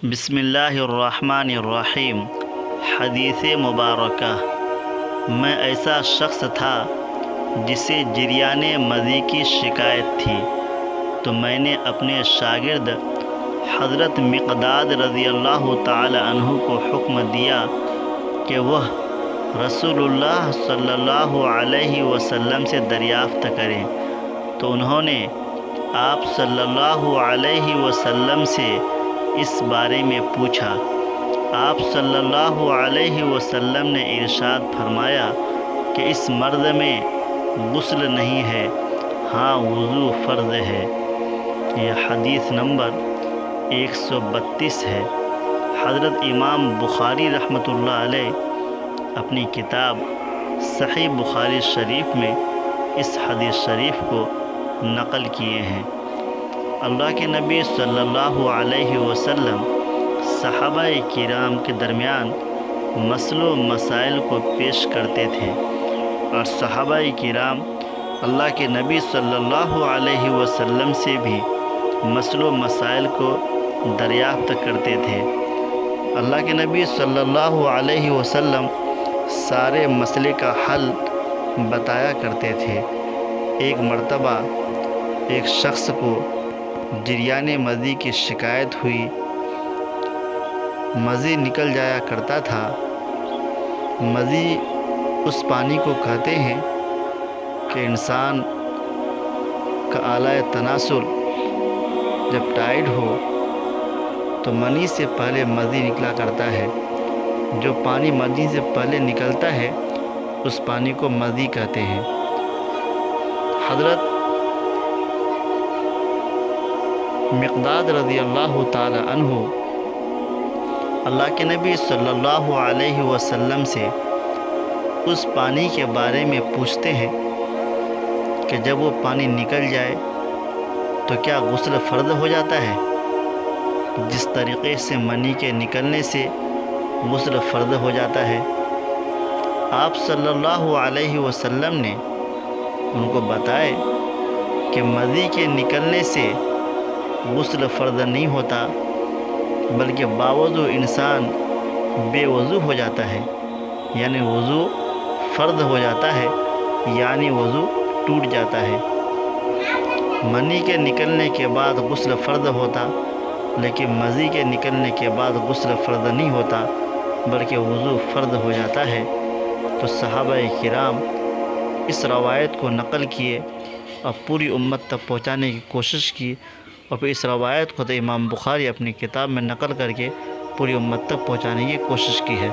بسم اللہ الرحمن الرحیم۔ حدیث مبارکہ۔ میں ایسا شخص تھا جسے جریان مضی کی شکایت تھی، تو میں نے اپنے شاگرد حضرت مقداد رضی اللہ تعالی عنہ کو حکم دیا کہ وہ رسول اللہ صلی اللہ علیہ وسلم سے دریافت کریں، تو انہوں نے آپ صلی اللہ علیہ وسلم سے اس بارے میں پوچھا۔ آپ صلی اللہ علیہ وسلم نے ارشاد فرمایا کہ اس مرد میں غسل نہیں ہے، ہاں وضو فرض ہے۔ یہ حدیث نمبر 132 ہے۔ حضرت امام بخاری رحمۃ اللہ علیہ اپنی کتاب صحیح بخاری شریف میں اس حدیث شریف کو نقل کیے ہیں۔ اللہ کے نبی صلی اللہ علیہ وسلم صحابہ کرام کے درمیان مسئلوں و مسائل کو پیش کرتے تھے، اور صحابہ کرام اللہ کے نبی صلی اللہ علیہ وسلم سے بھی مسئلوں و مسائل کو دریافت کرتے تھے۔ اللہ کے نبی صلی اللہ علیہ وسلم سارے مسئلے کا حل بتایا کرتے تھے۔ ایک مرتبہ ایک شخص کو جریان مضی کی شکایت ہوئی۔ مضی نکل جایا کرتا تھا۔ مضی اس پانی کو کہتے ہیں کہ انسان کا اعلیٰ تناسل جب ٹائٹ ہو تو منی سے پہلے مضی نکلا کرتا ہے۔ جو پانی مضی سے پہلے نکلتا ہے اس پانی کو مضی کہتے ہیں۔ حضرت مقداد رضی اللہ تعالی عنہ اللہ کے نبی صلی اللہ علیہ وسلم سے اس پانی کے بارے میں پوچھتے ہیں کہ جب وہ پانی نکل جائے تو کیا غسل فرض ہو جاتا ہے؟ جس طریقے سے منی کے نکلنے سے غسل فرض ہو جاتا ہے۔ آپ صلی اللہ علیہ وسلم نے ان کو بتائے کہ مضی کے نکلنے سے غسل فرض نہیں ہوتا، بلکہ باوضو انسان بے وضو ہو جاتا ہے، یعنی وضو فرض ہو جاتا ہے، یعنی وضو ٹوٹ جاتا ہے۔ منی کے نکلنے کے بعد غسل فرض ہوتا، لیکن مضی کے نکلنے کے بعد غسل فرض نہیں ہوتا بلکہ وضو فرض ہو جاتا ہے۔ تو صحابہ کرام اس روایت کو نقل کیے اور پوری امت تک پہنچانے کی کوشش کی، اور پھر اس روایت کو تو امام بخاری اپنی کتاب میں نقل کر کے پوری امت تک پہنچانے کی کوشش کی ہے۔